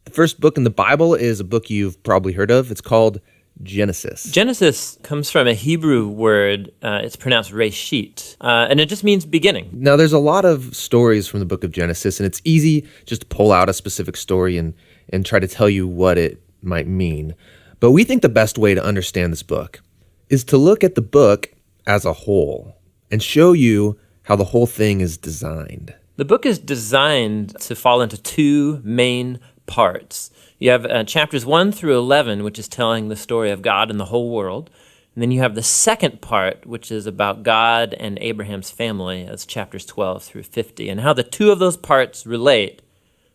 The first book in the Bible is a book you've probably heard of. It's called Genesis. Genesis comes from a Hebrew word. It's pronounced reshit, and it just means beginning. Now, there's a lot of stories from the book of Genesis, and it's easy just to pull out a specific story and try to tell you what it might mean. But we think the best way to understand this book is to look at the book as a whole and show you how the whole thing is designed. The book is designed to fall into two main parts. You have chapters 1 through 11, which is telling the story of God and the whole world. And then you have the second part, which is about God and Abraham's family. That's chapters 12 through 50. And how the two of those parts relate,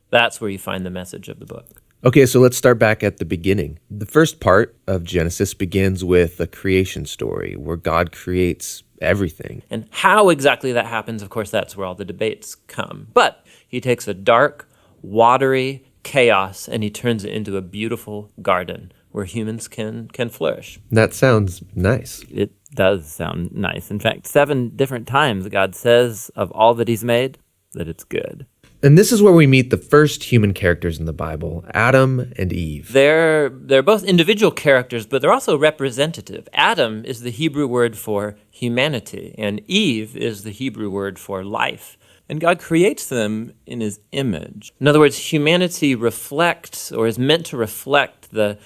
that's where you find the message of the book. Okay, so let's start back at the beginning. The first part of Genesis begins with a creation story where God creates everything. And how exactly that happens, of course, that's where all the debates come. But he takes a dark, watery chaos and he turns it into a beautiful garden where humans can flourish. That sounds nice. It does sound nice. In fact, 7 different times God says of all that he's made that it's good. And this is where we meet the first human characters in the Bible, Adam and Eve. They're both individual characters, but they're also representative. Adam is the Hebrew word for humanity, and Eve is the Hebrew word for life. And God creates them in his image. In other words, humanity reflects, or is meant to reflect, the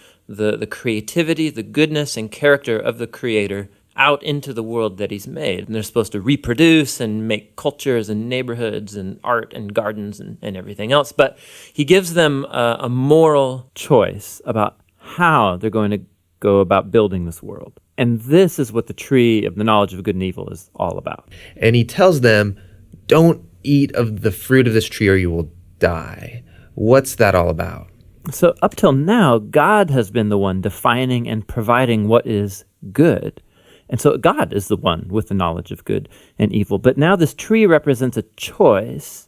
creativity, the goodness, and character of the Creator out into the world that he's made. And they're supposed to reproduce and make cultures and neighborhoods and art and gardens and everything else. But he gives them a moral choice about how they're going to go about building this world. And this is what the tree of the knowledge of good and evil is all about. And he tells them, don't eat of the fruit of this tree or you will die. What's that all about? So up till now, God has been the one defining and providing what is good. And so God is the one with the knowledge of good and evil. But now this tree represents a choice.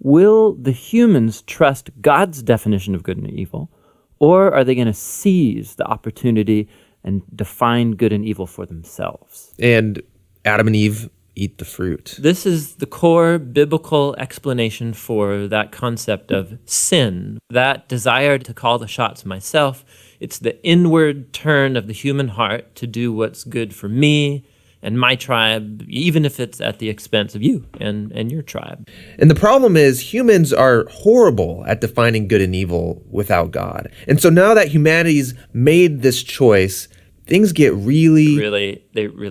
Will the humans trust God's definition of good and evil, or are they going to seize the opportunity and define good and evil for themselves? And Adam and Eve eat the fruit. This is the core biblical explanation for that concept of sin, that desire to call the shots myself. It's the inward turn of the human heart to do what's good for me and my tribe, even if it's at the expense of you and your tribe. And the problem is humans are horrible at defining good and evil without God. And so now that humanity's made this choice, things get really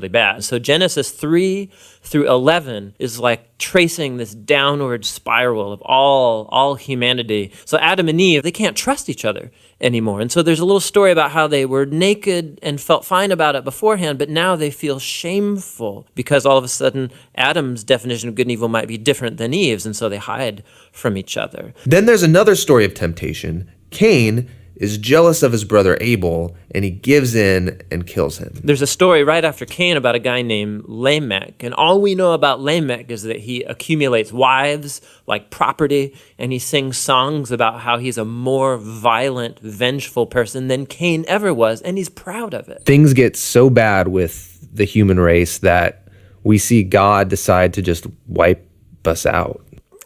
bad. So Genesis 3 through 11 is like tracing this downward spiral of all humanity. So Adam and Eve, they can't trust each other anymore. And so there's a little story about how they were naked and felt fine about it beforehand, but now they feel shameful because all of a sudden Adam's definition of good and evil might be different than Eve's, and so they hide from each other. Then there's another story of temptation. Cain is jealous of his brother Abel, and he gives in and kills him. There's a story right after Cain about a guy named Lamech, and all we know about Lamech is that he accumulates wives like property, and he sings songs about how he's a more violent, vengeful person than Cain ever was, and he's proud of it. Things get so bad with the human race that we see God decide to just wipe us out.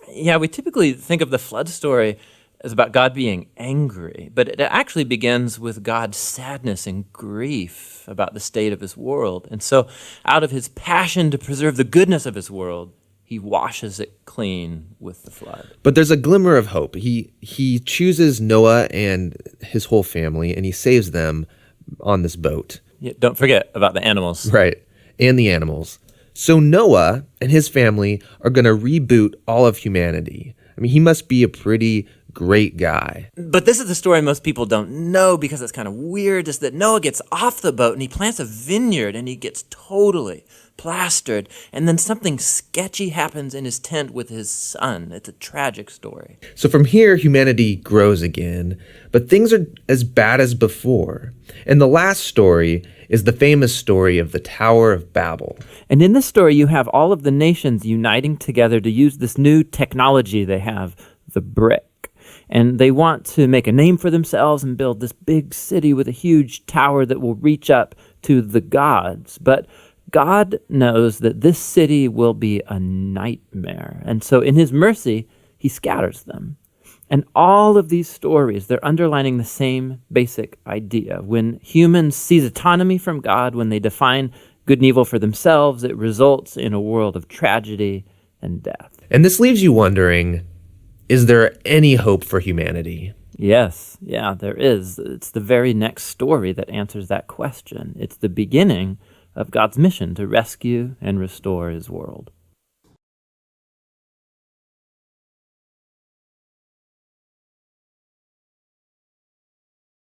Yeah, we typically think of the flood story is about God being angry, but it actually begins with God's sadness and grief about the state of his world. And so out of his passion to preserve the goodness of his world, he washes it clean with the flood. But there's a glimmer of hope. He chooses Noah and his whole family, and he saves them on this boat. Yeah, don't forget about the animals. Right, and the animals. So Noah and his family are going to reboot all of humanity. I mean, he must be a pretty great guy. But this is the story most people don't know because it's kind of weird, is that Noah gets off the boat and he plants a vineyard and he gets totally plastered. And then something sketchy happens in his tent with his son. It's a tragic story. So from here, humanity grows again, but things are as bad as before. And the last story is the famous story of the Tower of Babel. And in this story, you have all of the nations uniting together to use this new technology they have, the brick. And they want to make a name for themselves and build this big city with a huge tower that will reach up to the gods. But God knows that this city will be a nightmare. And so in his mercy, he scatters them. And all of these stories, they're underlining the same basic idea. When humans seize autonomy from God, when they define good and evil for themselves, it results in a world of tragedy and death. And this leaves you wondering, is there any hope for humanity? Yes, yeah, there is. It's the very next story that answers that question. It's the beginning of God's mission to rescue and restore his world.